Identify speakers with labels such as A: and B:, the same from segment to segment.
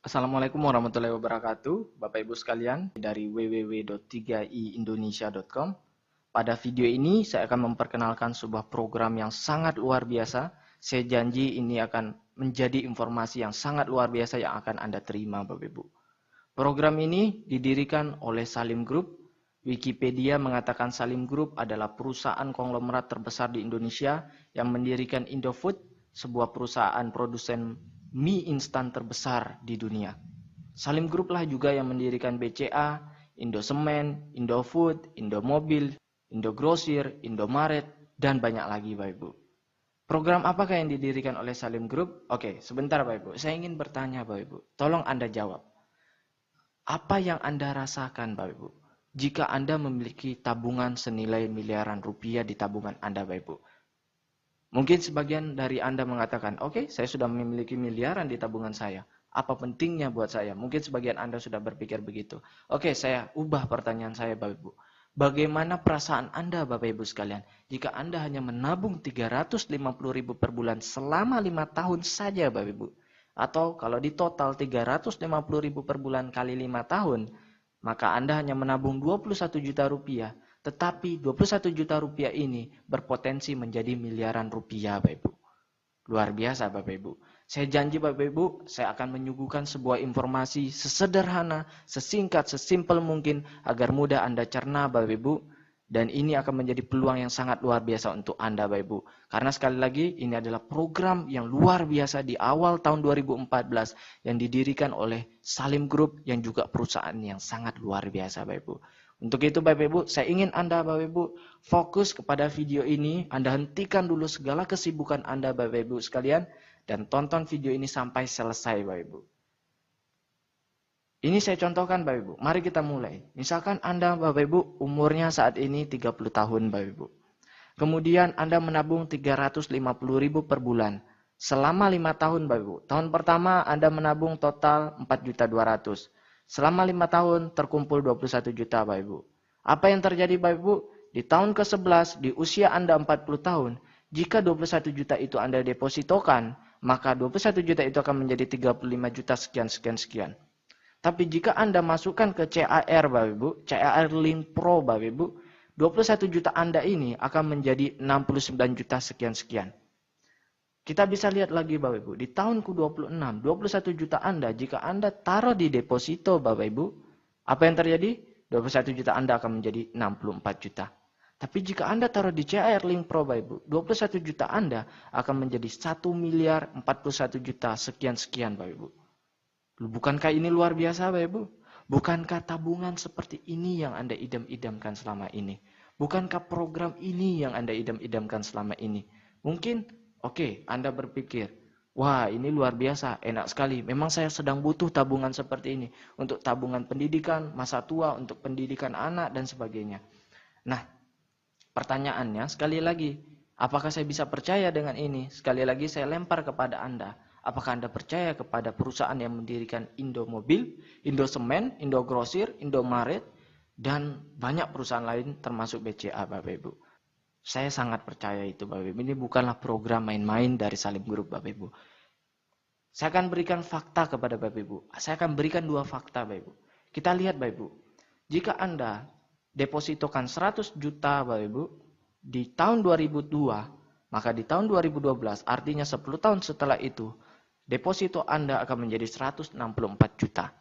A: Assalamualaikum warahmatullahi wabarakatuh, Bapak Ibu sekalian dari www.3iindonesia.com. Pada video ini saya akan memperkenalkan sebuah program yang sangat luar biasa. Saya janji ini akan menjadi informasi yang sangat luar biasa yang akan Anda terima, Bapak Ibu. Program ini didirikan oleh Salim Group. Wikipedia mengatakan Salim Group adalah perusahaan konglomerat terbesar di Indonesia yang mendirikan Indofood, sebuah perusahaan produsen mie instan terbesar di dunia. Salim Group lah juga yang mendirikan BCA, Indosemen, Indofood, Indomobil, Indogrosir, Indomaret, dan banyak lagi Bapak Ibu. Program apakah yang didirikan oleh Salim Group? Oke, sebentar Bapak Ibu. Saya ingin bertanya Bapak Ibu. Tolong Anda jawab. Apa yang Anda rasakan Bapak Ibu? Jika Anda memiliki tabungan senilai miliaran rupiah di tabungan Anda Bapak Ibu. Mungkin sebagian dari Anda mengatakan, oke, saya sudah memiliki miliaran di tabungan saya. Apa pentingnya buat saya? Mungkin sebagian Anda sudah berpikir begitu. Oke, saya ubah pertanyaan saya Bapak Ibu. Bagaimana perasaan Anda Bapak Ibu sekalian? Jika Anda hanya menabung 350.000 per bulan selama 5 tahun saja Bapak Ibu. Atau kalau di total 350.000 per bulan kali 5 tahun, maka Anda hanya menabung 21 juta rupiah. Tetapi 21 juta rupiah ini berpotensi menjadi miliaran rupiah Bapak Ibu. Luar biasa Bapak Ibu. Saya janji Bapak Ibu, saya akan menyuguhkan sebuah informasi sesederhana, sesingkat, sesimpel mungkin agar mudah Anda cerna Bapak Ibu. Dan ini akan menjadi peluang yang sangat luar biasa untuk Anda Bapak Ibu. Karena sekali lagi ini adalah program yang luar biasa di awal tahun 2014 yang didirikan oleh Salim Group yang juga perusahaan yang sangat luar biasa Bapak Ibu. Untuk itu Bapak Ibu, saya ingin Anda Bapak Ibu fokus kepada video ini. Anda hentikan dulu segala kesibukan Anda Bapak Ibu sekalian dan tonton video ini sampai selesai Bapak Ibu. Ini saya contohkan Bapak Ibu. Mari kita mulai. Misalkan Anda Bapak Ibu umurnya saat ini 30 tahun Bapak Ibu. Kemudian Anda menabung 350.000 per bulan. Selama 5 tahun Bapak Ibu. Tahun pertama Anda menabung total 4.200.000. Selama 5 tahun terkumpul 21 juta Bapak Ibu. Apa yang terjadi Bapak Ibu? Di tahun ke-11 di usia Anda 40 tahun. Jika 21 juta itu Anda depositokan. Maka 21 juta itu akan menjadi 35 juta sekian. Tapi jika Anda masukkan ke CAR Bapak Ibu, CAR Link Pro Bapak Ibu, 21 juta Anda ini akan menjadi 69 juta sekian. Kita bisa lihat lagi Bapak Ibu, di tahun ke-26, 21 juta Anda, jika Anda taruh di deposito Bapak Ibu, apa yang terjadi? 21 juta Anda akan menjadi 64 juta. Tapi jika Anda taruh di CAR Link Pro Bapak Ibu, 21 juta Anda akan menjadi 1.041 juta sekian Bapak Ibu. Bukankah ini luar biasa Bapak Ibu? Bukankah tabungan seperti ini yang Anda idam-idamkan selama ini? Bukankah program ini yang Anda idam-idamkan selama ini? Mungkin, oke, Anda berpikir, wah ini luar biasa, enak sekali. Memang saya sedang butuh tabungan seperti ini. Untuk tabungan pendidikan, masa tua, untuk pendidikan anak, dan sebagainya. Nah, pertanyaannya sekali lagi, apakah saya bisa percaya dengan ini? Sekali lagi saya lempar kepada Anda. Apakah Anda percaya kepada perusahaan yang mendirikan Indomobil, Indosemen, Indogrosir, Indomaret, dan banyak perusahaan lain termasuk BCA Bapak Ibu? Saya sangat percaya itu Bapak Ibu. Ini bukanlah program main-main dari Salim Group Bapak Ibu. Saya akan berikan fakta kepada Bapak Ibu. Saya akan berikan 2 fakta Bapak Ibu. Kita lihat Bapak Ibu. Jika Anda depositokan 100 juta Bapak Ibu di tahun 2002, maka di tahun 2012 artinya 10 tahun setelah itu deposito Anda akan menjadi 164 juta.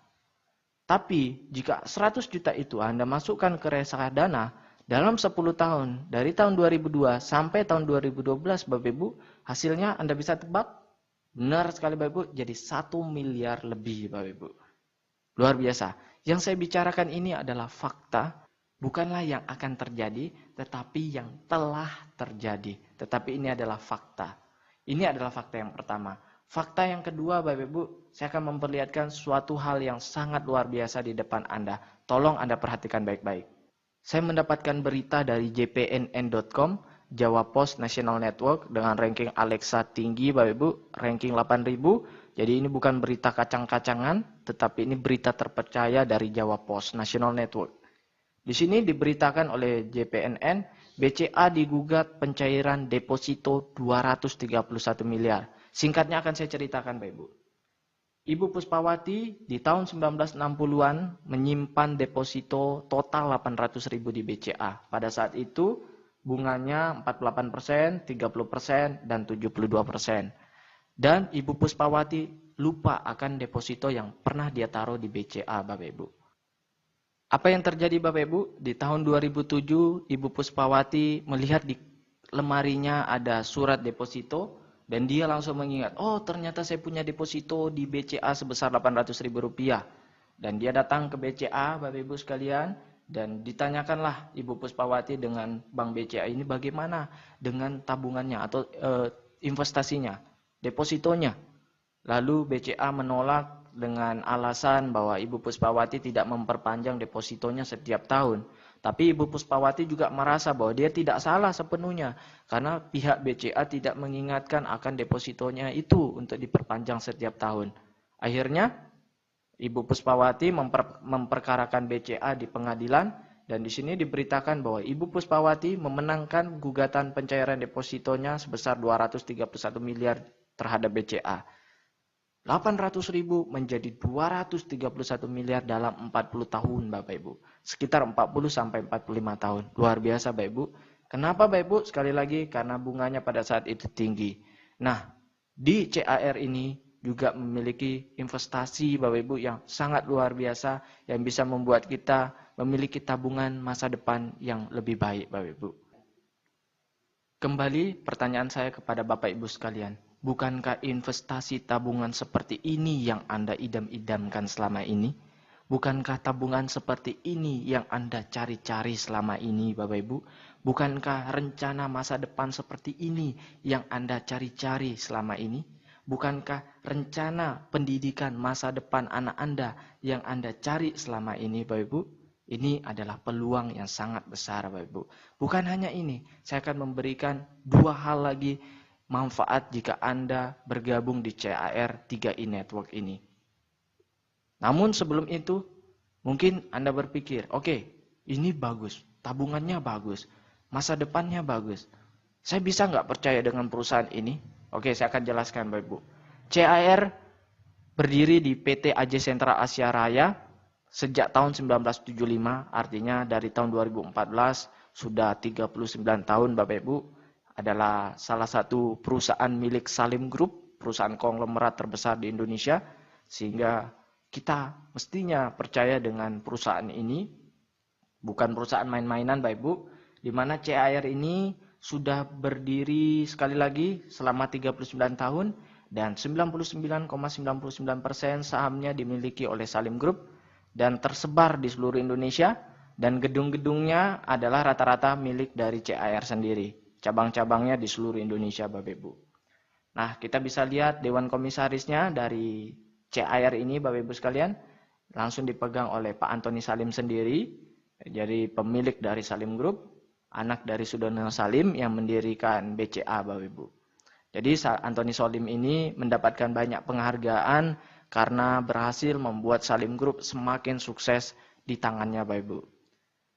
A: Tapi jika 100 juta itu Anda masukkan ke reksadana dalam 10 tahun, dari tahun 2002 sampai tahun 2012 Bapak Ibu, hasilnya Anda bisa tebak? Benar sekali Bapak Ibu, jadi 1 miliar lebih Bapak Ibu. Luar biasa. Yang saya bicarakan ini adalah fakta, bukanlah yang akan terjadi, tetapi yang telah terjadi. Tetapi ini adalah fakta. Ini adalah fakta yang pertama. Fakta yang kedua Bapak Ibu, saya akan memperlihatkan suatu hal yang sangat luar biasa di depan Anda. Tolong Anda perhatikan baik-baik. Saya mendapatkan berita dari jpnn.com, Jawa Post National Network dengan ranking Alexa tinggi Bapak Ibu, ranking 8.000. Jadi ini bukan berita kacang-kacangan, tetapi ini berita terpercaya dari Jawa Post National Network. Di sini diberitakan oleh JPNN, BCA digugat pencairan deposito 231 miliar. Singkatnya akan saya ceritakan Bapak Ibu. Ibu Puspawati di tahun 1960-an menyimpan deposito total 800.000 di BCA. Pada saat itu bunganya 48%, 30%, dan 72%. Dan Ibu Puspawati lupa akan deposito yang pernah dia taruh di BCA, Bapak Ibu. Apa yang terjadi Bapak Ibu? Di tahun 2007, Ibu Puspawati melihat di lemarinya ada surat deposito, dan dia langsung mengingat, oh ternyata saya punya deposito di BCA sebesar 800.000 rupiah. Dan dia datang ke BCA, Bapak Ibu sekalian, dan ditanyakanlah Ibu Puspawati dengan Bank BCA ini bagaimana dengan tabungannya atau investasinya, depositonya. Lalu BCA menolak dengan alasan bahwa Ibu Puspawati tidak memperpanjang depositonya setiap tahun. Tapi Ibu Puspawati juga merasa bahwa dia tidak salah sepenuhnya. Karena pihak BCA tidak mengingatkan akan depositonya itu untuk diperpanjang setiap tahun. Akhirnya Ibu Puspawati memperkarakan BCA di pengadilan. Dan di sini diberitakan bahwa Ibu Puspawati memenangkan gugatan pencairan depositonya sebesar 231 miliar terhadap BCA. 800.000 menjadi 231 miliar dalam 40 tahun Bapak Ibu. Sekitar 40 sampai 45 tahun. Luar biasa Bapak Ibu. Kenapa Bapak Ibu? Sekali lagi karena bunganya pada saat itu tinggi. Nah, di CAR ini juga memiliki investasi Bapak Ibu yang sangat luar biasa yang bisa membuat kita memiliki tabungan masa depan yang lebih baik Bapak Ibu. Kembali pertanyaan saya kepada Bapak Ibu sekalian. Bukankah investasi tabungan seperti ini yang Anda idam-idamkan selama ini? Bukankah tabungan seperti ini yang Anda cari-cari selama ini, Bapak Ibu? Bukankah rencana masa depan seperti ini yang Anda cari-cari selama ini? Bukankah rencana pendidikan masa depan anak Anda yang Anda cari selama ini, Bapak Ibu? Ini adalah peluang yang sangat besar, Bapak Ibu. Bukan hanya ini, saya akan memberikan dua hal lagi manfaat jika Anda bergabung di CAR 3i Network ini. Namun sebelum itu, mungkin Anda berpikir, oke, ini bagus, tabungannya bagus, masa depannya bagus. Saya bisa nggak percaya dengan perusahaan ini? Oke, saya akan jelaskan Bapak Ibu. CAR berdiri di PT AJ Sentra Asia Raya sejak tahun 1975, artinya dari tahun 2014 sudah 39 tahun Bapak Ibu. Adalah salah satu perusahaan milik Salim Group, perusahaan konglomerat terbesar di Indonesia, sehingga kita mestinya percaya dengan perusahaan ini, bukan perusahaan main-mainan Bapak Ibu, di mana CAR ini sudah berdiri sekali lagi selama 39 tahun, dan 99,99% sahamnya dimiliki oleh Salim Group, dan tersebar di seluruh Indonesia, dan gedung-gedungnya adalah rata-rata milik dari CAR sendiri. Cabang-cabangnya di seluruh Indonesia Bapak Ibu. Nah, kita bisa lihat Dewan Komisarisnya dari CAR ini Bapak Ibu sekalian. Langsung dipegang oleh Pak Antoni Salim sendiri. Jadi pemilik dari Salim Group. Anak dari Sudono Salim yang mendirikan BCA Bapak Ibu. Jadi Antoni Salim ini mendapatkan banyak penghargaan karena berhasil membuat Salim Group semakin sukses di tangannya Bapak Ibu.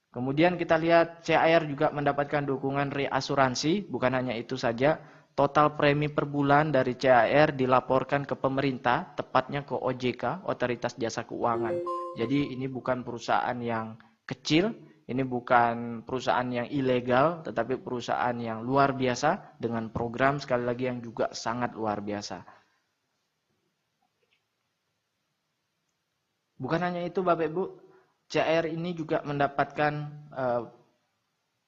A: Kemudian kita lihat CAR juga mendapatkan dukungan reasuransi, bukan hanya itu saja, total premi per bulan dari CAR dilaporkan ke pemerintah, tepatnya ke OJK, Otoritas Jasa Keuangan. Jadi ini bukan perusahaan yang kecil, ini bukan perusahaan yang ilegal, tetapi perusahaan yang luar biasa dengan program sekali lagi yang juga sangat luar biasa. Bukan hanya itu Bapak Ibu, CAR ini juga mendapatkan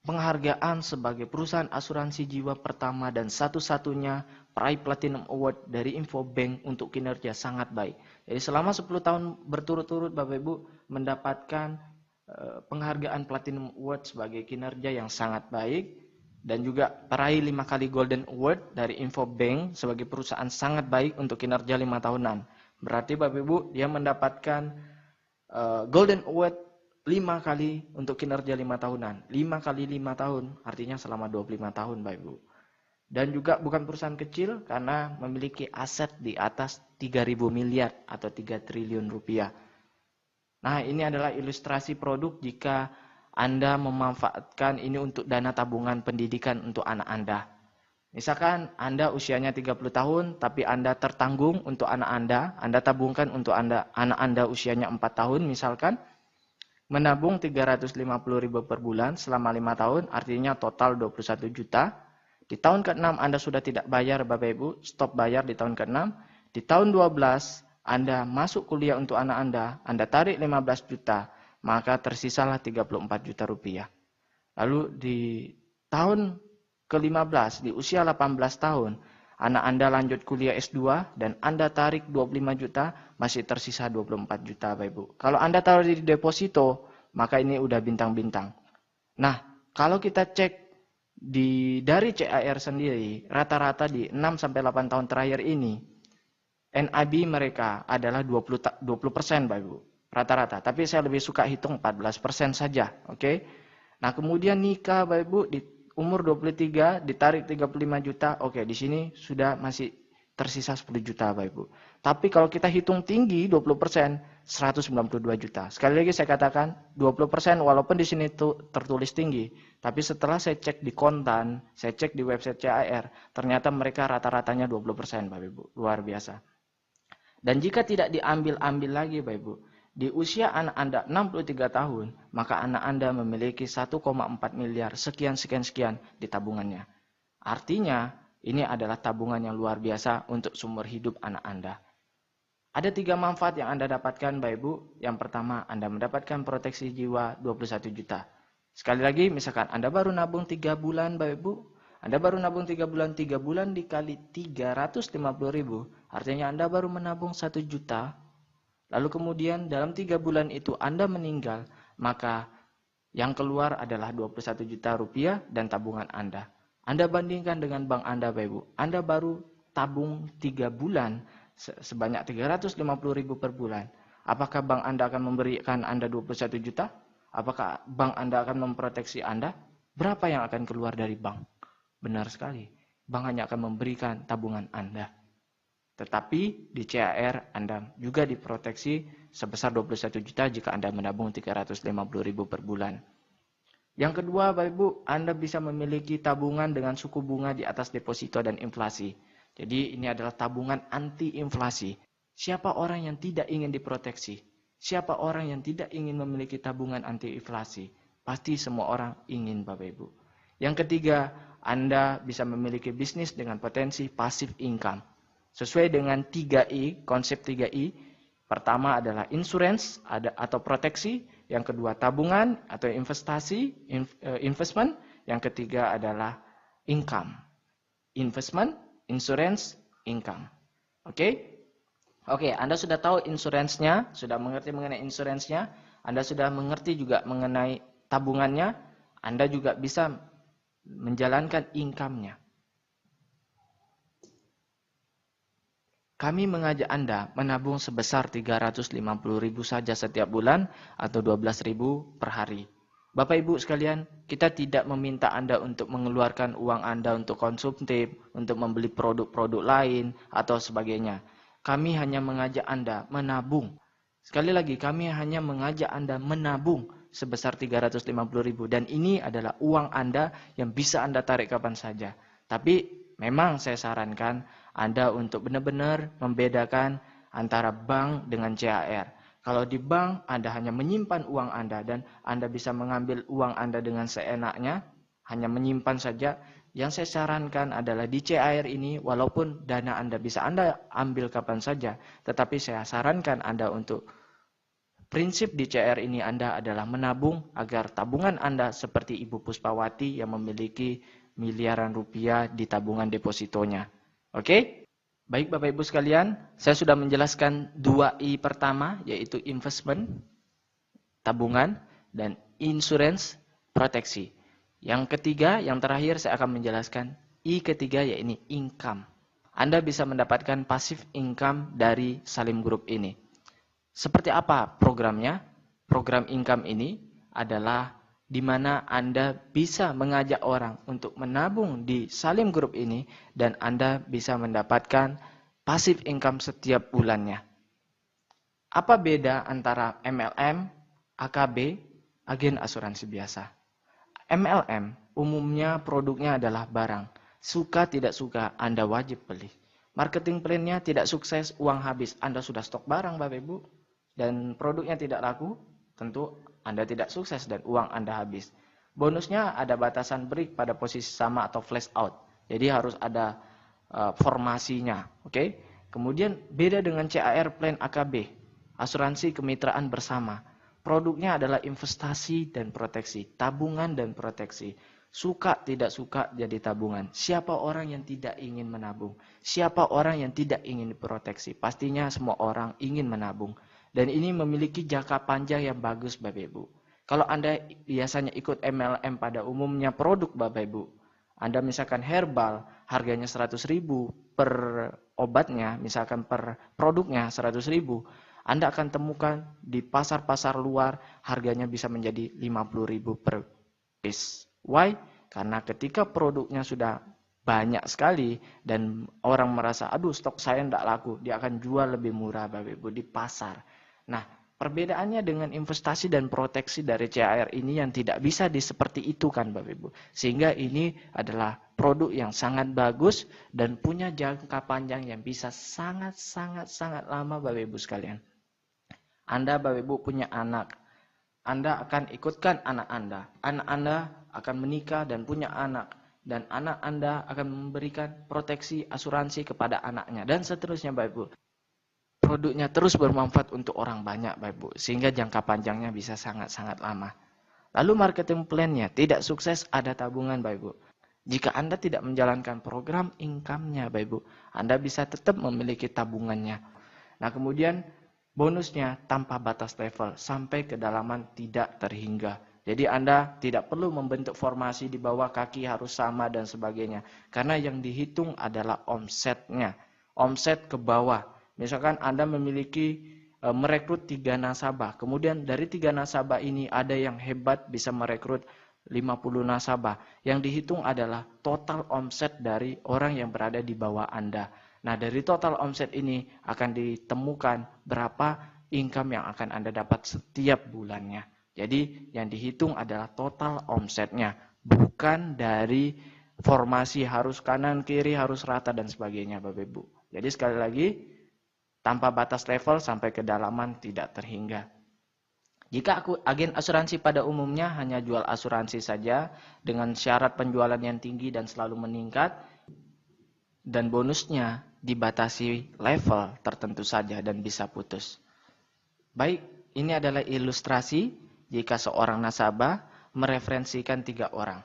A: penghargaan sebagai perusahaan asuransi jiwa pertama dan satu-satunya peraih Platinum Award dari Infobank untuk kinerja sangat baik. Jadi selama 10 tahun berturut-turut Bapak Ibu mendapatkan penghargaan Platinum Award sebagai kinerja yang sangat baik, dan juga peraih 5 kali Golden Award dari Infobank sebagai perusahaan sangat baik untuk kinerja 5 tahunan. Berarti Bapak Ibu dia mendapatkan Golden Award 5 kali untuk kinerja 5 tahunan. 5 kali 5 tahun artinya selama 25 tahun Bapak Ibu. Dan juga bukan perusahaan kecil karena memiliki aset di atas 3.000 miliar atau 3 triliun rupiah. Nah, ini adalah ilustrasi produk jika Anda memanfaatkan ini untuk dana tabungan pendidikan untuk anak Anda. Misalkan Anda usianya 30 tahun, tapi Anda tertanggung untuk anak Anda tabungkan untuk anak Anda usianya 4 tahun misalkan, menabung 350.000 per bulan selama 5 tahun, artinya total 21 juta. Di tahun ke-6 Anda sudah tidak bayar Bapak Ibu, stop bayar di tahun ke-6. Di tahun 12 Anda masuk kuliah untuk anak Anda tarik 15 juta, maka tersisalah 34 juta rupiah. Lalu di tahun ke-15, di usia 18 tahun, anak Anda lanjut kuliah S2 dan Anda tarik 25 juta, masih tersisa 24 juta Bapak Ibu. Kalau Anda taruh di deposito, maka ini udah bintang-bintang. Nah, kalau kita cek dari CAR sendiri, rata-rata di 6-8 tahun terakhir ini, NAB mereka adalah 20% Bapak Ibu. Rata-rata. Tapi saya lebih suka hitung 14% saja. Oke? Nah, kemudian nikah Bapak Ibu di umur 23 ditarik 35 juta. Oke, di sini sudah masih tersisa 10 juta Bapak Ibu. Tapi kalau kita hitung tinggi 20%, 192 juta. Sekali lagi saya katakan 20% walaupun di sini tertulis tinggi, tapi setelah saya cek di kontan, saya cek di website CAR, ternyata mereka rata-ratanya 20% Bapak Ibu. Luar biasa. Dan jika tidak diambil-ambil lagi Bapak Ibu, di usia anak Anda 63 tahun, maka anak Anda memiliki 1,4 miliar sekian di tabungannya. Artinya, ini adalah tabungan yang luar biasa untuk sumber hidup anak Anda. Ada 3 manfaat yang Anda dapatkan Bapak Ibu. Yang pertama, Anda mendapatkan proteksi jiwa 21 juta. Sekali lagi, misalkan Anda baru nabung 3 bulan Bapak Ibu, Anda baru nabung 3 bulan dikali 350.000, artinya Anda baru menabung 1 juta. Lalu kemudian dalam 3 bulan itu Anda meninggal, maka yang keluar adalah 21 juta rupiah dan tabungan Anda. Anda bandingkan dengan bank Anda Bapak Ibu. Anda baru tabung 3 bulan sebanyak 350.000 per bulan. Apakah bank Anda akan memberikan Anda 21 juta? Apakah bank Anda akan memproteksi Anda? Berapa yang akan keluar dari bank? Benar sekali. Bank hanya akan memberikan tabungan Anda. Tetapi di CAR Anda juga diproteksi sebesar 21 juta jika Anda menabung 350.000 per bulan. Yang kedua, Bapak Ibu, Anda bisa memiliki tabungan dengan suku bunga di atas deposito dan inflasi. Jadi ini adalah tabungan anti inflasi. Siapa orang yang tidak ingin diproteksi? Siapa orang yang tidak ingin memiliki tabungan anti inflasi? Pasti semua orang ingin Bapak Ibu. Yang ketiga, Anda bisa memiliki bisnis dengan potensi passive income. Sesuai dengan 3I, konsep 3I, pertama adalah insurance atau proteksi, yang kedua tabungan atau investasi, investment, yang ketiga adalah income. Investment, insurance, income. Oke? Oke, Anda sudah tahu insurance-nya, sudah mengerti mengenai insurance-nya, Anda sudah mengerti juga mengenai tabungannya, Anda juga bisa menjalankan income-nya. Kami mengajak Anda menabung sebesar 350.000 saja setiap bulan atau 12.000 per hari. Bapak Ibu sekalian, kita tidak meminta Anda untuk mengeluarkan uang Anda untuk konsumtif, untuk membeli produk-produk lain atau sebagainya. Kami hanya mengajak Anda menabung. Sekali lagi, kami hanya mengajak Anda menabung sebesar 350.000 dan ini adalah uang Anda yang bisa Anda tarik kapan saja. Tapi memang saya sarankan Anda untuk benar-benar membedakan antara bank dengan CAR. Kalau di bank, Anda hanya menyimpan uang Anda dan Anda bisa mengambil uang Anda dengan seenaknya, hanya menyimpan saja. Yang saya sarankan adalah di CAR ini, walaupun dana Anda bisa Anda ambil kapan saja, tetapi saya sarankan Anda untuk prinsip di CAR ini Anda adalah menabung agar tabungan Anda seperti Ibu Puspawati yang memiliki miliaran rupiah di tabungan depositonya. Oke? Baik Bapak Ibu sekalian, saya sudah menjelaskan 2I pertama, yaitu investment, tabungan, dan insurance, proteksi. Yang ketiga, yang terakhir saya akan menjelaskan I ketiga, yaitu income. Anda bisa mendapatkan passive income dari Salim Group ini. Seperti apa programnya? Program income ini adalah di mana Anda bisa mengajak orang untuk menabung di Salim Group ini dan Anda bisa mendapatkan passive income setiap bulannya. Apa beda antara MLM, AKB, agen asuransi biasa? MLM umumnya produknya adalah barang. Suka tidak suka, Anda wajib beli. Marketing plan-nya tidak sukses, uang habis, Anda sudah stok barang Bapak Ibu, dan produknya tidak laku, tentu Anda tidak sukses dan uang Anda habis. Bonusnya ada batasan break pada posisi sama atau flash out. Jadi harus ada formasinya, oke? Kemudian beda dengan CAR plan AKB, asuransi kemitraan bersama. Produknya adalah investasi dan proteksi, tabungan dan proteksi. Suka tidak suka jadi tabungan. Siapa orang yang tidak ingin menabung? Siapa orang yang tidak ingin diproteksi? Pastinya semua orang ingin menabung. Dan ini memiliki jangka panjang yang bagus Bapak Ibu. Kalau Anda biasanya ikut MLM pada umumnya produk Bapak Ibu, Anda misalkan herbal, harganya 100.000 per obatnya, misalkan per produknya 100.000, Anda akan temukan di pasar-pasar luar harganya bisa menjadi 50.000 per piece. Why? Karena ketika produknya sudah banyak sekali dan orang merasa, aduh stok saya tidak laku, dia akan jual lebih murah Bapak Ibu di pasar. Nah, perbedaannya dengan investasi dan proteksi dari CAR ini yang tidak bisa seperti itu kan Bapak Ibu. Sehingga ini adalah produk yang sangat bagus dan punya jangka panjang yang bisa sangat lama Bapak Ibu sekalian. Anda Bapak Ibu punya anak, Anda akan ikutkan anak Anda. Anak Anda akan menikah dan punya anak. Dan anak Anda akan memberikan proteksi asuransi kepada anaknya. Dan seterusnya Bapak Ibu. Produknya terus bermanfaat untuk orang banyak Bapak Ibu. Sehingga jangka panjangnya bisa sangat lama. Lalu marketing plan-nya tidak sukses, ada tabungan Bapak Ibu. Jika Anda tidak menjalankan program income-nya Bapak Ibu, Anda bisa tetap memiliki tabungannya. Nah kemudian bonusnya tanpa batas level, sampai kedalaman tidak terhingga. Jadi Anda tidak perlu membentuk formasi di bawah kaki harus sama dan sebagainya. Karena yang dihitung adalah omsetnya. Omset ke bawah. Misalkan Anda memiliki merekrut 3 nasabah. Kemudian dari 3 nasabah ini ada yang hebat bisa merekrut 50 nasabah. Yang dihitung adalah total omset dari orang yang berada di bawah Anda. Nah dari total omset ini akan ditemukan berapa income yang akan Anda dapat setiap bulannya. Jadi yang dihitung adalah total omsetnya, bukan dari formasi harus kanan, kiri, harus rata dan sebagainya Bapak Ibu. Jadi sekali lagi, tanpa batas level sampai kedalaman tidak terhingga. Jika agen asuransi pada umumnya hanya jual asuransi saja dengan syarat penjualan yang tinggi dan selalu meningkat, dan bonusnya dibatasi level tertentu saja dan bisa putus. Baik, ini adalah ilustrasi jika seorang nasabah mereferensikan 3 orang.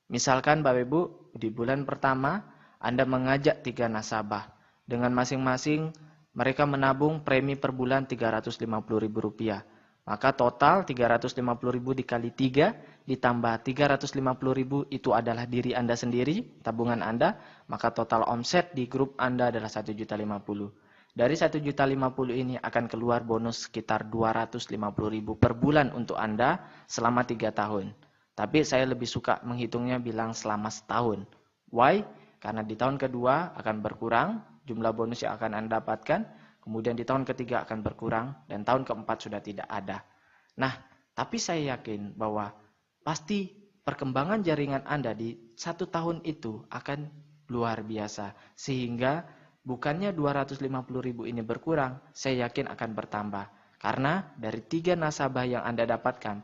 A: Misalkan Bapak Ibu, di bulan pertama Anda mengajak 3 nasabah. Dengan masing-masing mereka menabung premi per bulan Rp350.000. Maka total Rp350.000 dikali 3 ditambah Rp350.000 itu adalah diri Anda sendiri, tabungan Anda. Maka total omset di grup Anda adalah Rp1.050.000. Dari Rp1.050.000 ini akan keluar bonus sekitar Rp250.000 per bulan untuk Anda selama 3 tahun. Tapi saya lebih suka menghitungnya bilang selama setahun. Why? Karena di tahun kedua akan berkurang jumlah bonus yang akan Anda dapatkan. Kemudian di tahun ketiga akan berkurang. Dan tahun keempat sudah tidak ada. Nah, tapi saya yakin bahwa pasti perkembangan jaringan Anda di 1 tahun itu akan luar biasa. Sehingga bukannya Rp250.000 ini berkurang, saya yakin akan bertambah. Karena dari 3 nasabah yang Anda dapatkan,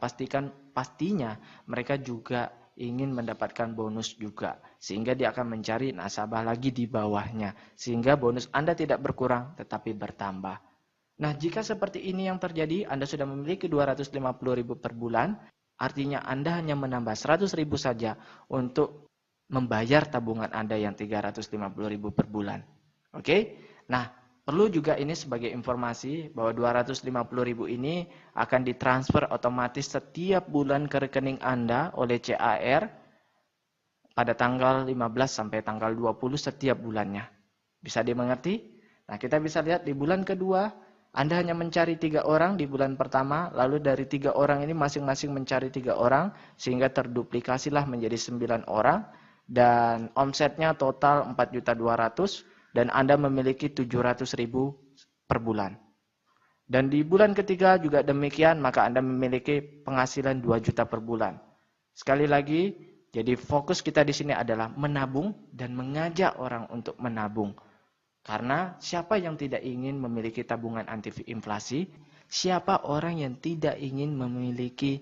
A: pastinya mereka juga ingin mendapatkan bonus juga. Sehingga dia akan mencari nasabah lagi di bawahnya. Sehingga bonus Anda tidak berkurang, tetapi bertambah. Nah, jika seperti ini yang terjadi, Anda sudah memiliki Rp250.000 per bulan, artinya Anda hanya menambah Rp100.000 saja untuk membayar tabungan Anda yang Rp350.000 per bulan. Oke, nah perlu juga ini sebagai informasi bahwa Rp250.000 ini akan ditransfer otomatis setiap bulan ke rekening Anda oleh CAR pada tanggal 15 sampai tanggal 20 setiap bulannya. Bisa dimengerti? Nah kita bisa lihat di bulan kedua Anda hanya mencari 3 orang di bulan pertama, lalu dari 3 orang ini masing-masing mencari 3 orang sehingga terduplikasilah menjadi 9 orang dan omsetnya total 4.200.000. Dan Anda memiliki 700.000 per bulan. Dan di bulan ketiga juga demikian, maka Anda memiliki penghasilan 2 juta per bulan. Sekali lagi, Jadi fokus kita di sini adalah menabung dan mengajak orang untuk menabung. Karena siapa yang tidak ingin memiliki tabungan anti inflasi? Siapa orang yang tidak ingin memiliki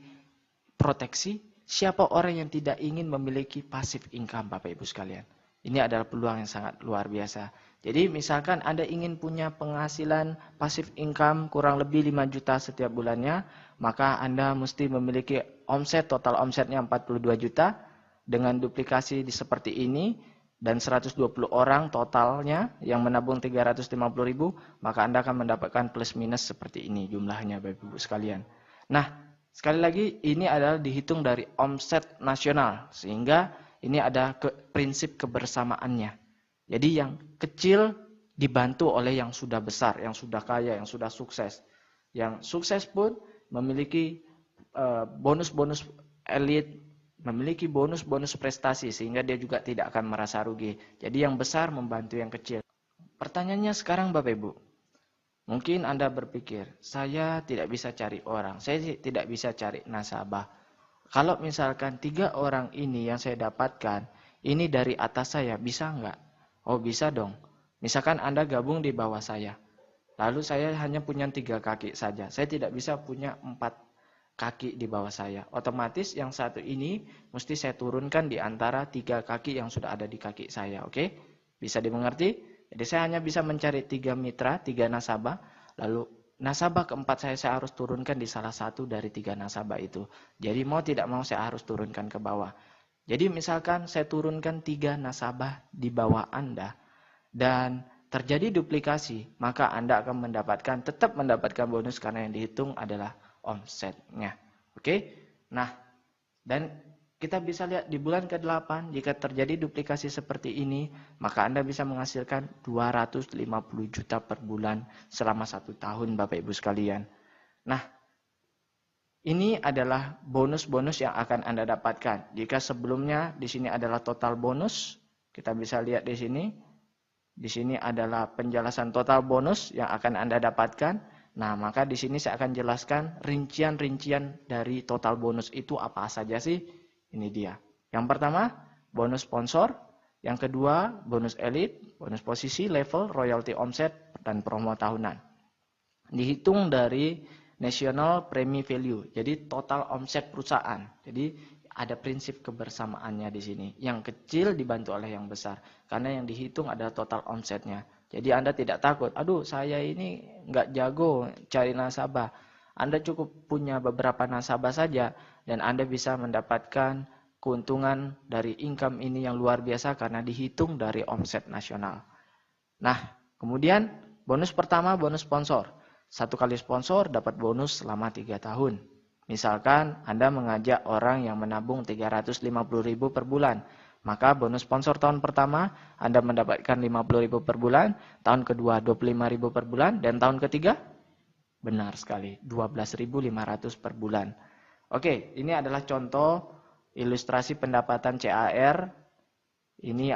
A: proteksi? Siapa orang yang tidak ingin memiliki passive income, Bapak Ibu sekalian? Ini adalah peluang yang sangat luar biasa. Jadi misalkan Anda ingin punya penghasilan passive income kurang lebih 5 juta setiap bulannya, maka Anda mesti memiliki omset, total omsetnya 42 juta. Dengan duplikasi seperti ini dan 120 orang totalnya yang menabung 350.000, maka Anda akan mendapatkan plus minus seperti ini jumlahnya Bapak Ibu sekalian. Nah, sekali lagi ini adalah dihitung dari omset nasional sehingga ini ada prinsip kebersamaannya. Jadi yang kecil dibantu oleh yang sudah besar, yang sudah kaya, yang sudah sukses. Yang sukses pun memiliki bonus-bonus elit, memiliki bonus-bonus prestasi sehingga dia juga tidak akan merasa rugi. Jadi yang besar membantu yang kecil. Pertanyaannya sekarang Bapak Ibu. Mungkin Anda berpikir, saya tidak bisa cari orang, saya tidak bisa cari nasabah. Kalau misalkan 3 orang ini yang saya dapatkan, ini dari atas saya, bisa nggak? Oh bisa dong. Misalkan Anda gabung di bawah saya. Lalu saya hanya punya 3 kaki saja. Saya tidak bisa punya 4 kaki di bawah saya. Otomatis yang satu ini mesti saya turunkan di antara 3 kaki yang sudah ada di kaki saya. Oke? Bisa dimengerti? Jadi saya hanya bisa mencari 3 mitra, 3 nasabah. Lalu nasabah keempat saya harus turunkan di salah satu dari 3 nasabah itu. Jadi mau tidak mau saya harus turunkan ke bawah. Jadi misalkan saya turunkan 3 nasabah di bawah Anda. Dan terjadi duplikasi, maka Anda akan tetap mendapatkan bonus karena yang dihitung adalah omsetnya. Oke? Nah, dan kita bisa lihat di bulan ke-8 jika terjadi duplikasi seperti ini, maka Anda bisa menghasilkan 250 juta per bulan selama 1 tahun Bapak Ibu sekalian. Nah, ini adalah bonus-bonus yang akan Anda dapatkan. Jika sebelumnya di sini adalah total bonus, kita bisa lihat di sini. Di sini adalah penjelasan total bonus yang akan Anda dapatkan. Nah, maka di sini saya akan jelaskan rincian-rincian dari total bonus itu apa saja sih. Ini dia. Yang pertama, bonus sponsor. Yang kedua, bonus elit, bonus posisi, level, royalty omset, dan promo tahunan. Dihitung dari national premi value. Jadi total omset perusahaan. Jadi ada prinsip kebersamaannya di sini. Yang kecil dibantu oleh yang besar. Karena yang dihitung adalah total omsetnya. Jadi Anda tidak takut, aduh saya ini nggak jago cari nasabah. Anda cukup punya beberapa nasabah saja dan Anda bisa mendapatkan keuntungan dari income ini yang luar biasa karena dihitung dari omset nasional. Nah, kemudian bonus pertama bonus sponsor. 1 kali sponsor dapat bonus selama 3 tahun. Misalkan Anda mengajak orang yang menabung 350.000 per bulan. Maka bonus sponsor tahun pertama Anda mendapatkan 50.000 per bulan, tahun kedua 25.000 per bulan, dan tahun ketiga benar sekali 12.500 per bulan. Oke, ini adalah contoh ilustrasi pendapatan CAR. Ini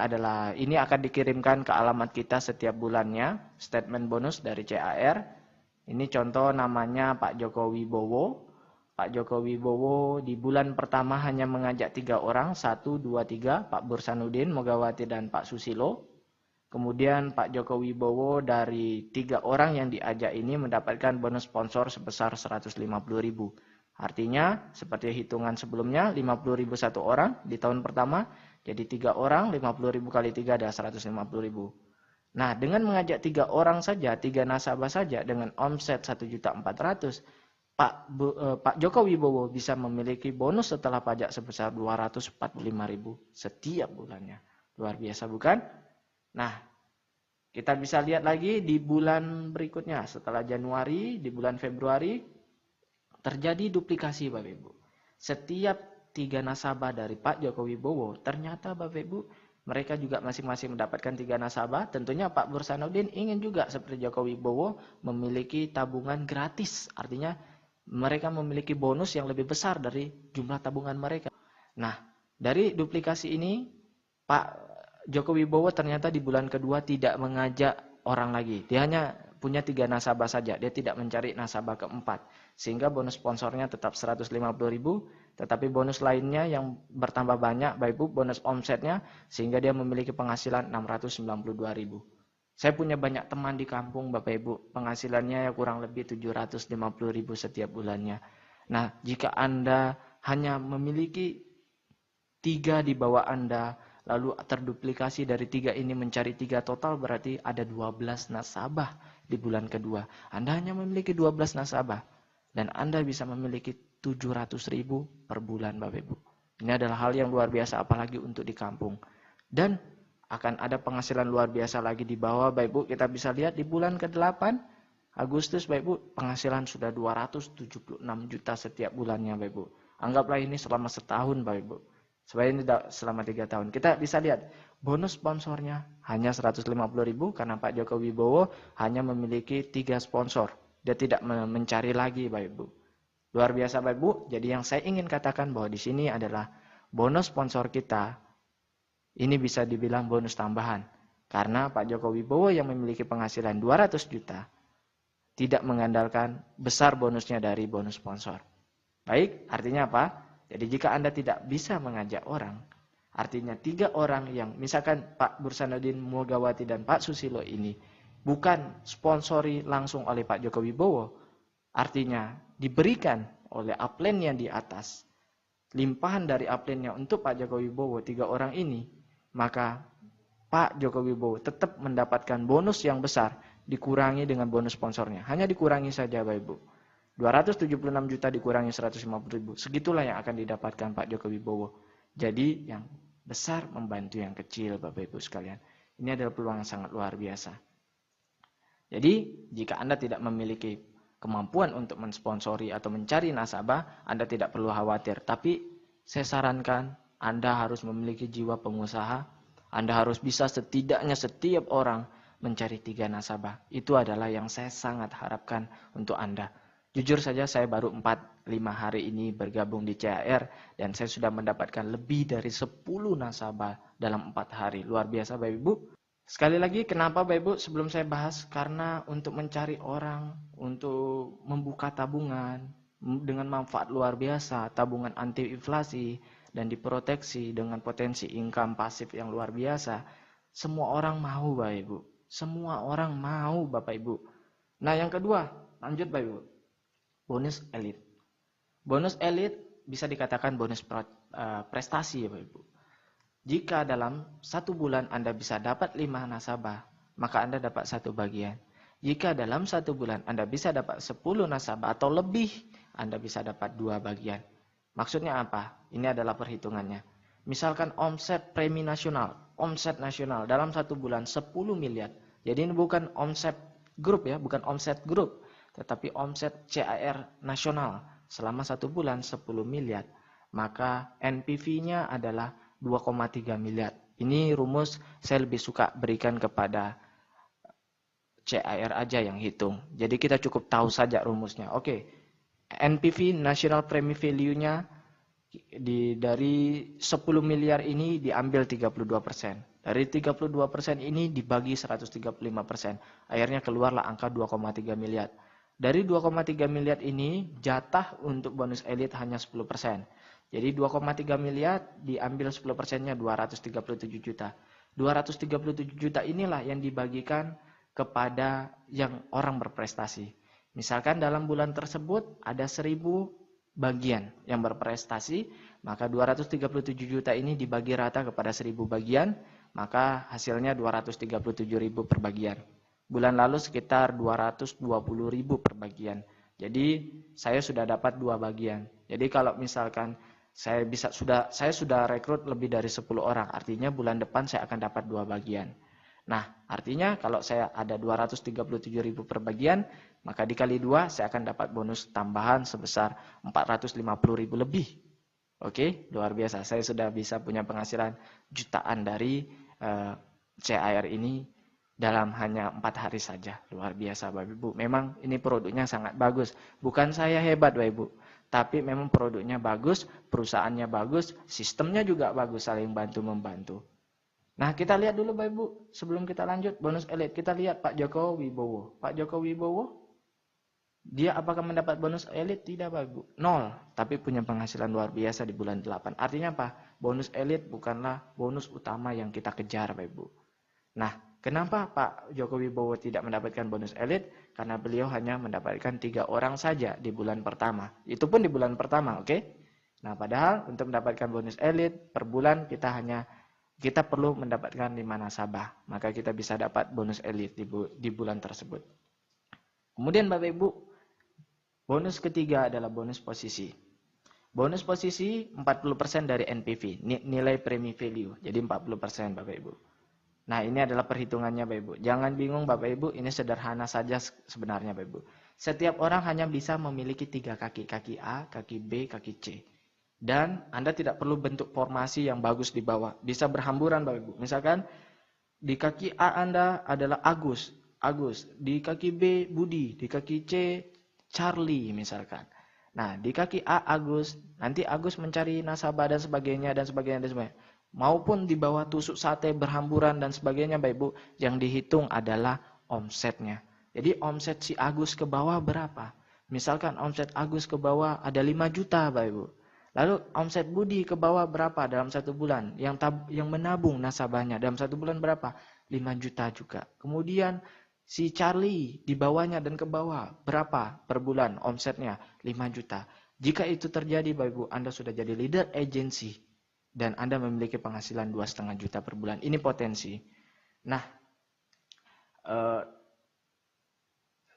A: akan dikirimkan ke alamat kita setiap bulannya, statement bonus dari CAR. Ini contoh namanya Pak Joko Wibowo. Pak Joko Wibowo di bulan pertama hanya mengajak 3 orang, 1, 2, 3, Pak Bursanuddin, Mogawati, dan Pak Susilo. Kemudian Pak Joko Wibowo dari 3 orang yang diajak ini mendapatkan bonus sponsor sebesar 150.000. Artinya, seperti hitungan sebelumnya, 50.000 1 orang di tahun pertama, jadi 3 orang, 50.000 kali 3 adalah 150.000. Nah, dengan mengajak 3 orang saja, 3 nasabah saja, dengan omset 1.400.000, Pak Joko Wibowo bisa memiliki bonus setelah pajak sebesar 245.000 setiap bulannya. Luar biasa bukan? Nah, kita bisa lihat lagi di bulan berikutnya. Setelah Januari, di bulan Februari, terjadi duplikasi Bapak Ibu. Setiap 3 nasabah dari Pak Joko Wibowo, ternyata Bapak Ibu, mereka juga masing-masing mendapatkan 3 nasabah. Tentunya Pak Bursanuddin ingin juga seperti Joko Wibowo memiliki tabungan gratis. Artinya, mereka memiliki bonus yang lebih besar dari jumlah tabungan mereka. Nah, dari duplikasi ini, Pak Joko Wibowo ternyata di bulan kedua tidak mengajak orang lagi. Dia hanya punya 3 nasabah saja, dia tidak mencari nasabah keempat. Sehingga bonus sponsornya tetap 150.000, tetapi bonus lainnya yang bertambah banyak, Bapak Ibu, bonus omsetnya, sehingga dia memiliki penghasilan 692.000. Saya punya banyak teman di kampung, Bapak Ibu, penghasilannya kurang lebih 750.000 setiap bulannya. Nah, jika Anda hanya memiliki 3 di bawah Anda, lalu terduplikasi dari 3 ini mencari 3 total, berarti ada 12 nasabah di bulan kedua. Anda hanya memiliki 12 nasabah. Dan Anda bisa memiliki 700.000 per bulan, Bapak Ibu. Ini adalah hal yang luar biasa, apalagi untuk di kampung. Dan akan ada penghasilan luar biasa lagi di bawah, Bapak Ibu. Kita bisa lihat di bulan ke-8, Agustus, Bapak Ibu, penghasilan sudah 276 juta setiap bulannya, Bapak Ibu. Anggaplah ini selama setahun, Bapak Ibu. Sebenarnya ini selama 3 tahun. Kita bisa lihat bonus sponsornya hanya 150.000 karena Pak Joko Wibowo hanya memiliki 3 sponsor. Dia tidak mencari lagi, Bapak Ibu. Luar biasa, Bapak Ibu. Jadi yang saya ingin katakan bahwa di sini adalah bonus sponsor kita ini bisa dibilang bonus tambahan. Karena Pak Joko Wibowo yang memiliki penghasilan 200 juta tidak mengandalkan besar bonusnya dari bonus sponsor. Baik, artinya apa? Jadi jika Anda tidak bisa mengajak orang, artinya 3 orang yang misalkan Pak Bursanuddin Mulyawati dan Pak Susilo ini bukan sponsori langsung oleh Pak Joko Wibowo, artinya diberikan oleh upline yang di atas, limpahan dari upline-nya untuk Pak Joko Wibowo, 3 orang ini, maka Pak Joko Wibowo tetap mendapatkan bonus yang besar, dikurangi dengan bonus sponsornya. Hanya dikurangi saja, Bapak Ibu. 276 juta dikurangi 150.000. Segitulah yang akan didapatkan Pak Joko Wibowo. Jadi yang besar membantu yang kecil, Bapak Ibu sekalian. Ini adalah peluang yang sangat luar biasa. Jadi jika Anda tidak memiliki kemampuan untuk mensponsori atau mencari nasabah, Anda tidak perlu khawatir. Tapi saya sarankan Anda harus memiliki jiwa pengusaha. Anda harus bisa setidaknya setiap orang mencari 3 nasabah. Itu adalah yang saya sangat harapkan untuk Anda. Jujur saja saya baru 4-5 hari ini bergabung di CAR dan saya sudah mendapatkan lebih dari 10 nasabah dalam 4 hari. Luar biasa, Bapak Ibu. Sekali lagi, kenapa Bapak Ibu sebelum saya bahas? Karena untuk mencari orang, untuk membuka tabungan dengan manfaat luar biasa, tabungan anti inflasi dan diproteksi dengan potensi income pasif yang luar biasa. Semua orang mau, Bapak Ibu. Semua orang mau, Bapak Ibu. Nah, yang kedua, lanjut Bapak Ibu. Bonus elit. Bonus elit bisa dikatakan bonus prestasi ya Bapak Ibu. Jika dalam 1 bulan Anda bisa dapat 5 nasabah, maka Anda dapat 1 bagian. Jika dalam 1 bulan Anda bisa dapat 10 nasabah atau lebih, Anda bisa dapat 2 bagian. Maksudnya apa? Ini adalah perhitungannya. Misalkan omset premi nasional, omset nasional dalam 1 bulan 10 miliar. Jadi ini bukan omset grup ya, bukan omset grup. Tetapi omset CAR nasional selama 1 bulan 10 miliar, maka NPV-nya adalah 2,3 miliar. Ini rumus saya lebih suka berikan kepada CAR aja yang hitung. Jadi kita cukup tahu saja rumusnya. Oke, NPV National Premi Value-nya dari 10 miliar ini diambil 32%. Dari 32% ini dibagi 135%. Akhirnya keluarlah angka 2,3 miliar. Dari 2,3 miliar ini jatah untuk bonus elit hanya 10%. Jadi 2,3 miliar diambil 10%-nya 237 juta. 237 juta inilah yang dibagikan kepada yang orang berprestasi. Misalkan dalam bulan tersebut ada 1.000 bagian yang berprestasi, maka 237 juta ini dibagi rata kepada 1.000 bagian, maka hasilnya 237.000 per bagian. Bulan lalu sekitar 220.000 per bagian. Jadi saya sudah dapat 2 bagian. Jadi kalau misalkan saya sudah rekrut lebih dari 10 orang, artinya bulan depan saya akan dapat 2 bagian. Nah, artinya kalau saya ada 237.000 per bagian, maka dikali 2 saya akan dapat bonus tambahan sebesar 450.000 lebih. Oke, luar biasa. Saya sudah bisa punya penghasilan jutaan dari CAR ini dalam hanya 4 hari saja. Luar biasa Bapak Ibu. Memang ini produknya sangat bagus. Bukan saya hebat Bapak Ibu. Tapi memang produknya bagus, perusahaannya bagus, sistemnya juga bagus, saling bantu-membantu. Nah, kita lihat dulu Bapak Ibu, sebelum kita lanjut bonus elit, kita lihat Pak Joko Wibowo. Pak Joko Wibowo, dia apakah mendapat bonus elit? Tidak Bapak Ibu, 0. Tapi punya penghasilan luar biasa di bulan 8. Artinya apa? Bonus elit bukanlah bonus utama yang kita kejar Bapak Ibu. Nah, kenapa Pak Joko Wibowo tidak mendapatkan bonus elit? Karena beliau hanya mendapatkan 3 orang saja di bulan pertama. Itu pun di bulan pertama, oke? Nah, padahal untuk mendapatkan bonus elit per bulan kita perlu mendapatkan 5 nasabah. Maka kita bisa dapat bonus elit di bulan tersebut. Kemudian Bapak Ibu, bonus ketiga adalah bonus posisi. Bonus posisi 40% dari NPV, nilai premi value. Jadi 40% Bapak Ibu. Nah, ini adalah perhitungannya Bapak Ibu. Jangan bingung Bapak Ibu, ini sederhana saja sebenarnya Bapak Ibu. Setiap orang hanya bisa memiliki 3 kaki. Kaki A, kaki B, kaki C. Dan Anda tidak perlu bentuk formasi yang bagus di bawah. Bisa berhamburan Bapak Ibu. Misalkan di kaki A Anda adalah Agus. Di kaki B Budi. Di kaki C Charlie misalkan. Nah, di kaki A Agus. Nanti Agus mencari nasabah dan sebagainya. Maupun di bawah tusuk sate berhamburan dan sebagainya Bapak Ibu. Yang dihitung adalah omsetnya. Jadi omset si Agus ke bawah berapa? Misalkan omset Agus ke bawah ada 5 juta Bapak Ibu. Lalu omset Budi ke bawah berapa dalam 1 bulan? Yang menabung nasabahnya dalam 1 bulan berapa? 5 juta juga. Kemudian si Charlie di bawahnya dan ke bawah berapa per bulan omsetnya? 5 juta. Jika itu terjadi Bapak Ibu, Anda sudah jadi leader agency dan Anda memiliki penghasilan 2,5 juta per bulan. Ini potensi. Nah,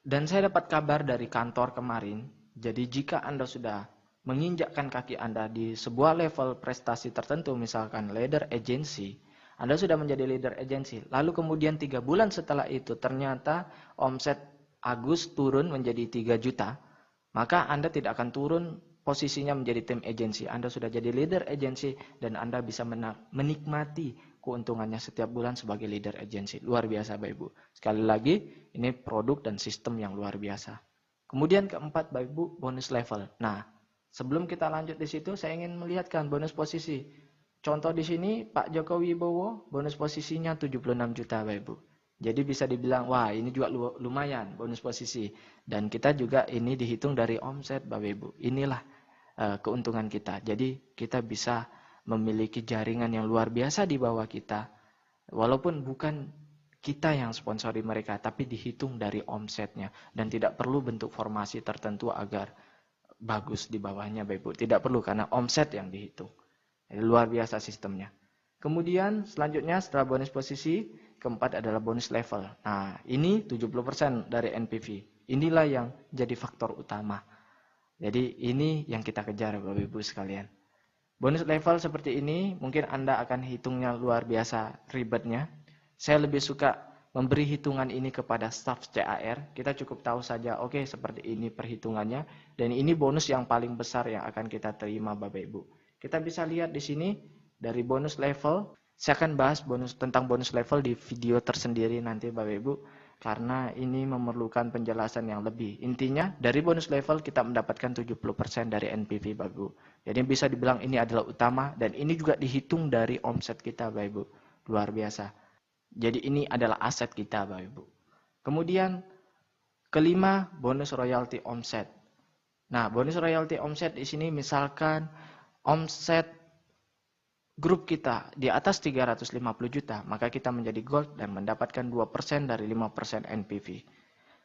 A: dan saya dapat kabar dari kantor kemarin. Jadi jika Anda sudah menginjakkan kaki Anda di sebuah level prestasi tertentu, misalkan leader agency, Anda sudah menjadi leader agency, lalu kemudian 3 bulan setelah itu ternyata omset Agus turun menjadi 3 juta, maka Anda tidak akan turun posisinya menjadi tim agency. Anda sudah jadi leader agency dan Anda bisa menikmati keuntungannya setiap bulan sebagai leader agency. Luar biasa Bapak Ibu. Sekali lagi, ini produk dan sistem yang luar biasa. Kemudian keempat Bapak Ibu, bonus level. Nah, sebelum kita lanjut di situ, saya ingin melihatkan bonus posisi. Contoh di sini, Pak Joko Wibowo, bonus posisinya 76 juta Bapak Ibu. Jadi bisa dibilang, wah ini juga lumayan bonus posisi. Dan kita juga ini dihitung dari omset Bapak Ibu. Inilah keuntungan kita. Jadi kita bisa memiliki jaringan yang luar biasa di bawah kita. Walaupun bukan kita yang sponsori mereka, tapi dihitung dari omsetnya. Dan tidak perlu bentuk formasi tertentu agar bagus di bawahnya Bapak Ibu. Tidak perlu karena omset yang dihitung. Jadi, luar biasa sistemnya. Kemudian selanjutnya setelah bonus posisi, keempat adalah bonus level. Nah, ini 70% dari NPV. Inilah yang jadi faktor utama. Jadi ini yang kita kejar Bapak Ibu sekalian. Bonus level seperti ini mungkin Anda akan hitungnya luar biasa ribetnya. Saya lebih suka memberi hitungan ini kepada staf CAR. Kita cukup tahu saja, oke, seperti ini perhitungannya. Dan ini bonus yang paling besar yang akan kita terima Bapak Ibu. Kita bisa lihat di sini dari bonus level. Saya akan bahas tentang bonus level di video tersendiri nanti Bapak Ibu. Karena ini memerlukan penjelasan yang lebih. Intinya dari bonus level kita mendapatkan 70% dari NPV Bapak Ibu. Jadi bisa dibilang ini adalah utama dan ini juga dihitung dari omset kita Bapak Ibu. Luar biasa. Jadi ini adalah aset kita Bapak Ibu. Kemudian kelima, bonus royalti omset. Nah, bonus royalti omset di sini misalkan omset grup kita di atas 350 juta, maka kita menjadi gold dan mendapatkan 2% dari 5% NPV.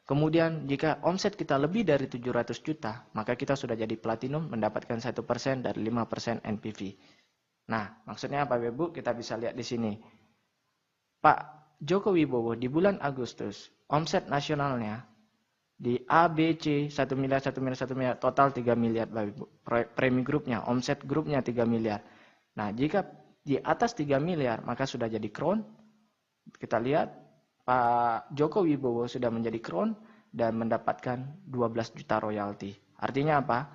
A: Kemudian jika omset kita lebih dari 700 juta, maka kita sudah jadi platinum mendapatkan 1% dari 5% NPV. Nah, maksudnya apa Bapak Ibu? Kita bisa lihat di sini. Pak Joko Wibowo di bulan Agustus, omset nasionalnya di A, B, C, 1 miliar, total 3 miliar Bapak Ibu. Premi grupnya, omset grupnya 3 miliar. Nah, jika di atas 3 miliar, maka sudah jadi crown. Kita lihat, Pak Joko Wibowo sudah menjadi crown dan mendapatkan 12 juta royalti. Artinya apa?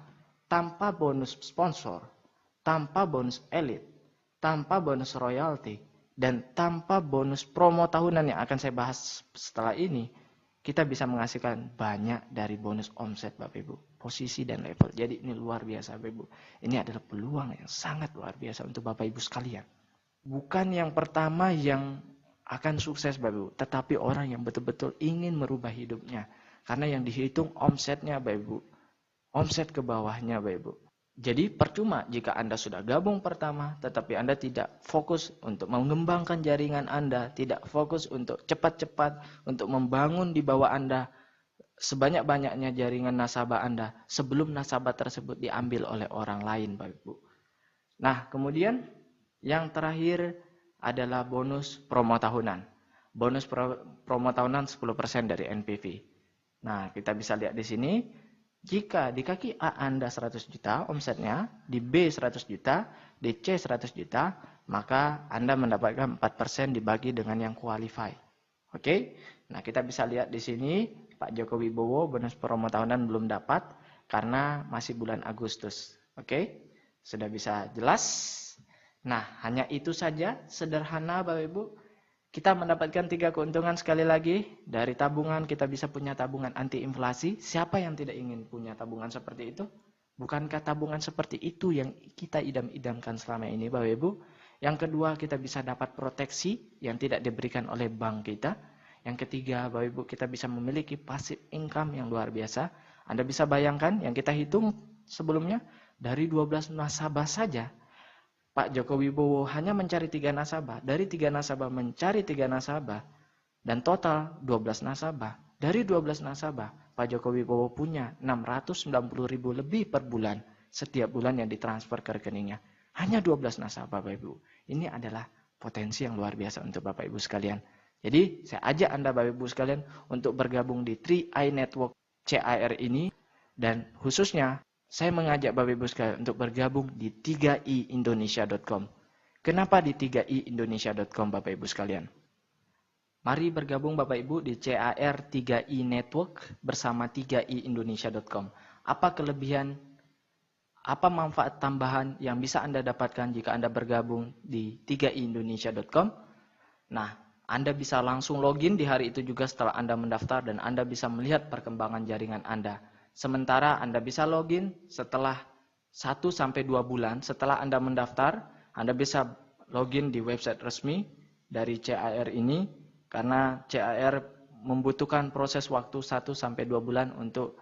A: Tanpa bonus sponsor, tanpa bonus elit, tanpa bonus royalti, dan tanpa bonus promo tahunan yang akan saya bahas setelah ini, kita bisa menghasilkan banyak dari bonus omset Bapak Ibu, posisi dan level. Jadi ini luar biasa Bapak Ibu. Ini adalah peluang yang sangat luar biasa untuk Bapak Ibu sekalian. bukan yang pertama yang akan sukses Bapak Ibu, tetapi orang yang betul-betul ingin merubah hidupnya. Karena yang dihitung omsetnya Bapak Ibu, omset ke bawahnya Bapak Ibu. Jadi percuma jika Anda sudah gabung pertama, tetapi Anda tidak fokus untuk mengembangkan jaringan Anda, tidak fokus untuk cepat-cepat untuk membangun di bawah Anda sebanyak-banyaknya jaringan nasabah Anda sebelum nasabah tersebut diambil oleh orang lain Bapak Ibu. Nah, kemudian yang terakhir adalah bonus promo tahunan. Bonus promo tahunan 10% dari NPV. Nah, kita bisa lihat di sini. Jika di kaki A Anda 100 juta omsetnya, di B 100 juta, di C 100 juta, maka Anda mendapatkan 4% dibagi dengan yang qualify. Oke? Nah, kita bisa lihat di sini Pak Joko Wibowo bonus promo tahunan belum dapat karena masih bulan Agustus. Oke? Sudah bisa jelas? Nah, hanya itu saja, sederhana Bapak Ibu. Kita mendapatkan 3 keuntungan sekali lagi. Dari tabungan kita bisa punya tabungan anti inflasi. Siapa yang tidak ingin punya tabungan seperti itu? Bukankah tabungan seperti itu yang kita idam-idamkan selama ini Bapak Ibu? Yang kedua, kita bisa dapat proteksi yang tidak diberikan oleh bank kita. Yang ketiga, Bapak Ibu, kita bisa memiliki passive income yang luar biasa. Anda bisa bayangkan yang kita hitung sebelumnya, dari 12 nasabah saja, Pak Joko Wibowo hanya mencari 3 nasabah. Dari 3 nasabah mencari 3 nasabah. Dan total 12 nasabah. Dari 12 nasabah, Pak Joko Wibowo punya 690.000 lebih per bulan. Setiap bulan yang ditransfer ke rekeningnya. Hanya 12 nasabah Bapak Ibu. Ini adalah potensi yang luar biasa untuk Bapak Ibu sekalian. Jadi saya ajak Anda Bapak Ibu sekalian untuk bergabung di 3i Network CAR ini. Dan khususnya saya mengajak Bapak Ibu sekalian untuk bergabung di 3iindonesia.com. Kenapa di 3iindonesia.com Bapak Ibu sekalian? Mari bergabung Bapak Ibu di CAR 3i Network bersama 3iindonesia.com. Apa kelebihan, apa manfaat tambahan yang bisa Anda dapatkan jika Anda bergabung di 3iindonesia.com? Nah, Anda bisa langsung login di hari itu juga setelah Anda mendaftar dan Anda bisa melihat perkembangan jaringan Anda. Sementara Anda bisa login setelah 1-2 bulan setelah Anda mendaftar, Anda bisa login di website resmi dari CAR ini karena CAR membutuhkan proses waktu 1-2 bulan untuk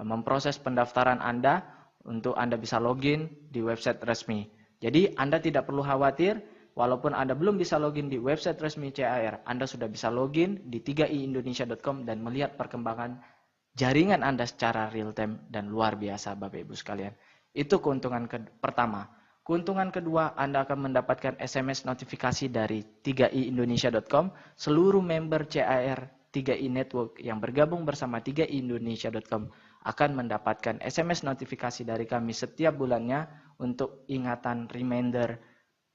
A: memproses pendaftaran Anda untuk Anda bisa login di website resmi. Jadi Anda tidak perlu khawatir, walaupun Anda belum bisa login di website resmi CAR, Anda sudah bisa login di 3iindonesia.com dan melihat perkembangan jaringan Anda secara real time dan luar biasa Bapak Ibu sekalian. Itu keuntungan pertama. Keuntungan kedua, Anda akan mendapatkan SMS notifikasi dari 3iindonesia.com. Seluruh member CAR 3i Network yang bergabung bersama 3iindonesia.com akan mendapatkan SMS notifikasi dari kami setiap bulannya untuk ingatan, reminder,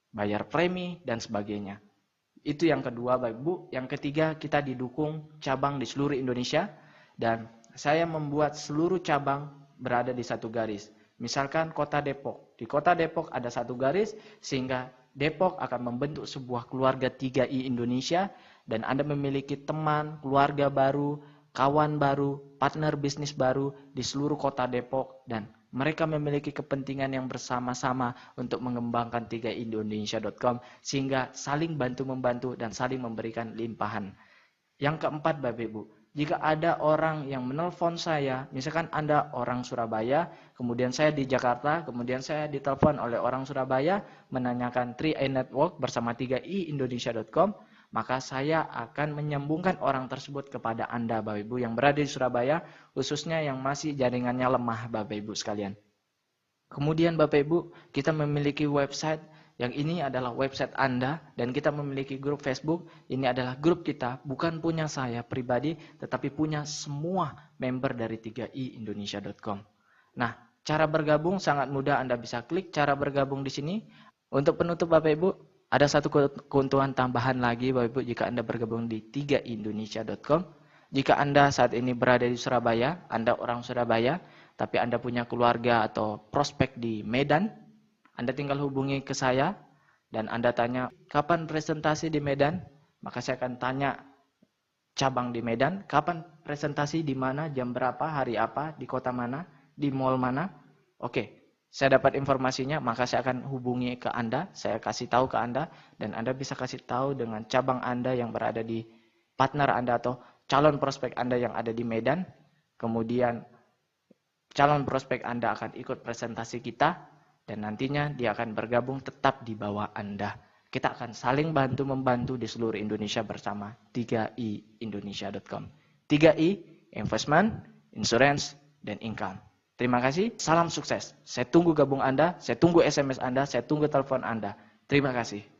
A: bayar premi, dan sebagainya. Itu yang kedua Bapak Ibu. Yang ketiga, kita didukung cabang di seluruh Indonesia dan saya membuat seluruh cabang berada di satu garis. Misalkan kota Depok. Di kota Depok ada satu garis sehingga Depok akan membentuk sebuah keluarga 3i Indonesia dan Anda memiliki teman, keluarga baru, kawan baru, partner bisnis baru di seluruh kota Depok dan mereka memiliki kepentingan yang bersama-sama untuk mengembangkan 3iindonesia.com sehingga saling bantu-membantu dan saling memberikan limpahan. Yang keempat Bapak Ibu, jika ada orang yang menelpon saya, misalkan Anda orang Surabaya, kemudian saya di Jakarta, kemudian saya ditelepon oleh orang Surabaya menanyakan 3i Network bersama 3iindonesia.com, maka saya akan menyambungkan orang tersebut kepada Anda Bapak Ibu yang berada di Surabaya, khususnya yang masih jaringannya lemah Bapak Ibu sekalian. Kemudian Bapak Ibu, kita memiliki website yang ini adalah website Anda dan kita memiliki grup Facebook. Ini adalah grup kita, bukan punya saya pribadi, tetapi punya semua member dari 3iindonesia.com. Nah, cara bergabung sangat mudah. Anda bisa klik cara bergabung di sini. Untuk penutup Bapak Ibu, ada satu keuntungan tambahan lagi Bapak Ibu jika Anda bergabung di 3iindonesia.com. Jika Anda saat ini berada di Surabaya, Anda orang Surabaya, tapi Anda punya keluarga atau prospek di Medan, Anda tinggal hubungi ke saya dan Anda tanya, kapan presentasi di Medan? Maka saya akan tanya cabang di Medan, kapan presentasi di mana, jam berapa, hari apa, di kota mana, di mall mana? Oke, saya dapat informasinya, maka saya akan hubungi ke Anda, saya kasih tahu ke Anda, dan Anda bisa kasih tahu dengan cabang Anda yang berada di partner Anda atau calon prospek Anda yang ada di Medan. Kemudian calon prospek Anda akan ikut presentasi kita, dan nantinya dia akan bergabung tetap di bawah Anda. Kita akan saling bantu-membantu di seluruh Indonesia bersama 3iindonesia.com. 3I, investment, insurance, dan income. Terima kasih, salam sukses. Saya tunggu gabung Anda, saya tunggu SMS Anda, saya tunggu telepon Anda. Terima kasih.